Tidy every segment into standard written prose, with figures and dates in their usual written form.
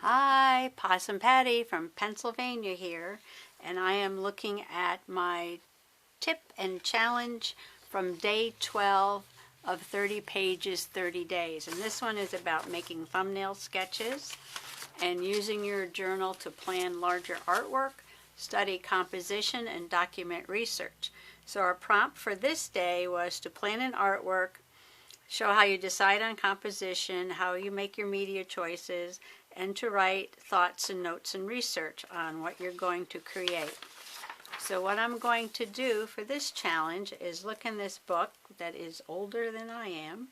Hi, Possum Patty from Pennsylvania here, and I am looking at my tip and challenge from day 12 of 30 pages, 30 days. And this one is about making thumbnail sketches and using your journal to plan larger artwork, study composition, and document research. So our prompt for this day was to plan an artwork, show how you decide on composition, how you make your media choices, and to write thoughts and notes and research on what you're going to create. So what I'm going to do for this challenge is look in this book that is older than I am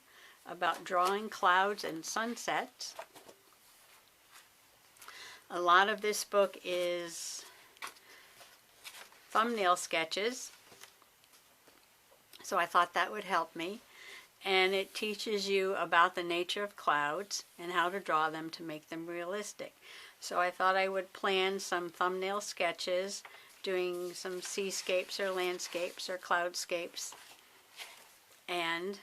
about drawing clouds and sunsets. A lot of this book is thumbnail sketches, so I thought that would help me. And it teaches you about the nature of clouds and how to draw them to make them realistic. So I thought I would plan some thumbnail sketches, doing some seascapes or landscapes or cloudscapes, and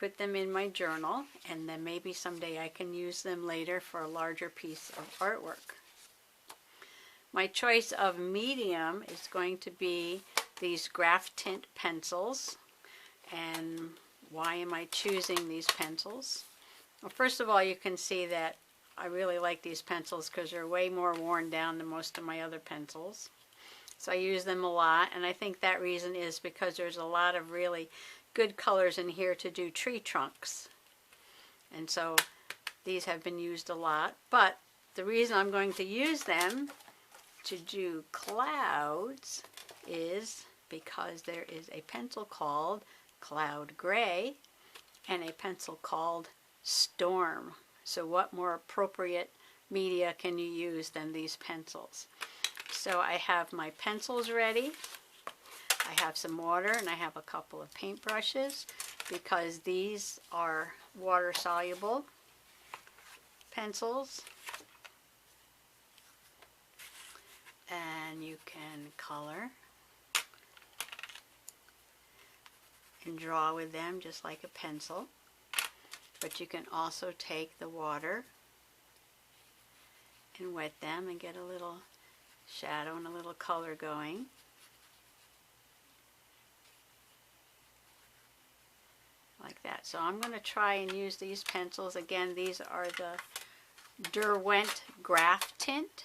put them in my journal, and then maybe someday I can use them later for a larger piece of artwork. My choice of medium is going to be these graph tint pencils. And why am I choosing these pencils? Well, first of all, you can see that I really like these pencils because they're way more worn down than most of my other pencils. So I use them a lot, and I think that reason is because there's a lot of really good colors in here to do tree trunks. And so these have been used a lot, but the reason I'm going to use them to do clouds is because there is a pencil called Cloud Gray and a pencil called Storm. So what more appropriate media can you use than these pencils? So I have my pencils ready. I have some water and I have a couple of paintbrushes because these are water soluble pencils. And you can color and draw with them just like a pencil, but you can also take the water and wet them and get a little shadow and a little color going. Like that. So I'm going to try and use these pencils. Again, these are the Derwent Graph Tint.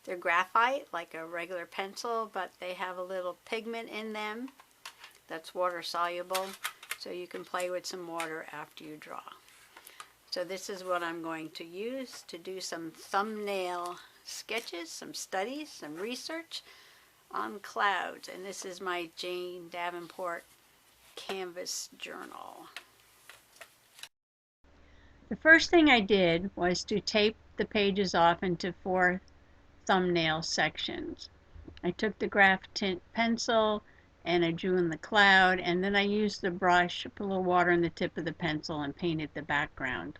They're graphite like a regular pencil, but they have a little pigment in them that's water soluble, so you can play with some water after you draw. So this is what I'm going to use to do some thumbnail sketches, some studies, some research on clouds. And this is my Jane Davenport canvas journal. The first thing I did was to tape the pages off into 4 thumbnail sections. I took the graph tint pencil and I drew in the cloud, and then I used the brush, put a little water on the tip of the pencil and painted the background.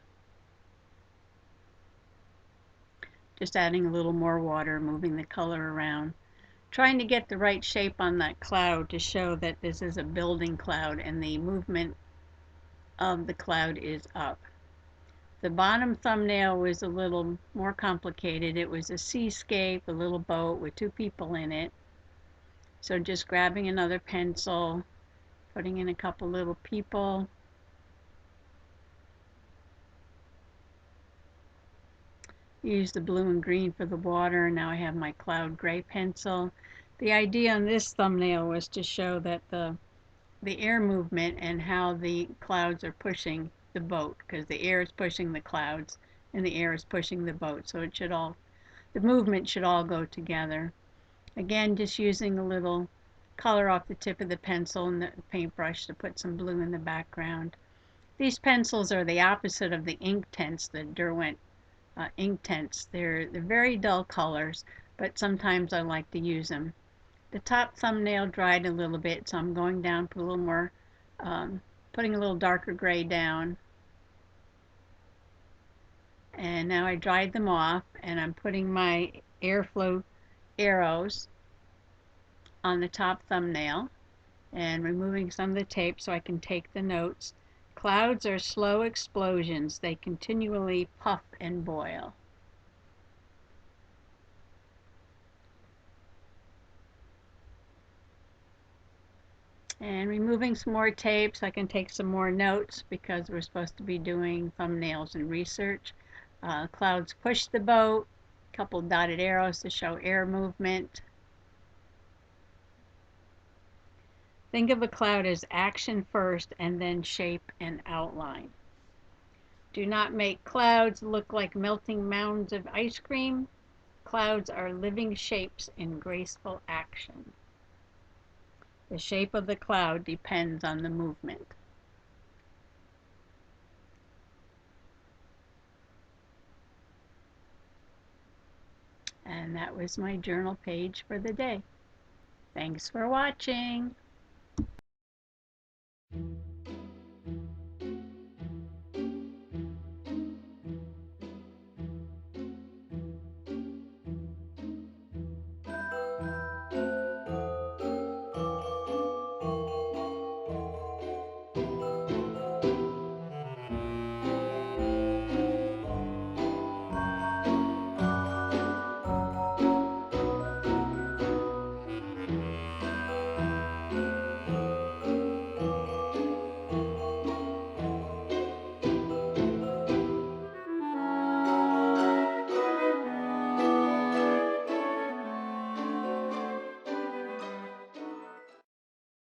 Just adding a little more water, moving the color around. Trying to get the right shape on that cloud to show that this is a building cloud and the movement of the cloud is up. The bottom thumbnail was a little more complicated. It was a seascape, a little boat with 2 people in it. So just grabbing another pencil, putting in a couple little people. Use the blue and green for the water. Now I have my cloud gray pencil. The idea on this thumbnail was to show that the air movement and how the clouds are pushing the boat, because the air is pushing the clouds and the air is pushing the boat. So it should all, the movement should all go together. Again, just using a little color off the tip of the pencil and the paintbrush to put some blue in the background. These pencils are the opposite of the ink tints, the Derwent ink tints. They're very dull colors, but sometimes I like to use them. The top thumbnail dried a little bit, so I'm going down, put a little more, putting a little darker gray down. And now I dried them off, and I'm putting my airflow arrows on the top thumbnail and removing some of the tape so I can take the notes. Clouds are slow explosions. They continually puff and boil. And removing some more tape so I can take some more notes because we're supposed to be doing thumbnails and research. Clouds push the boat. A couple dotted arrows to show air movement. Think of a cloud as action first and then shape and outline. Do not make clouds look like melting mounds of ice cream. Clouds are living shapes in graceful action. The shape of the cloud depends on the movement. And that was my journal page for the day. Thanks for watching.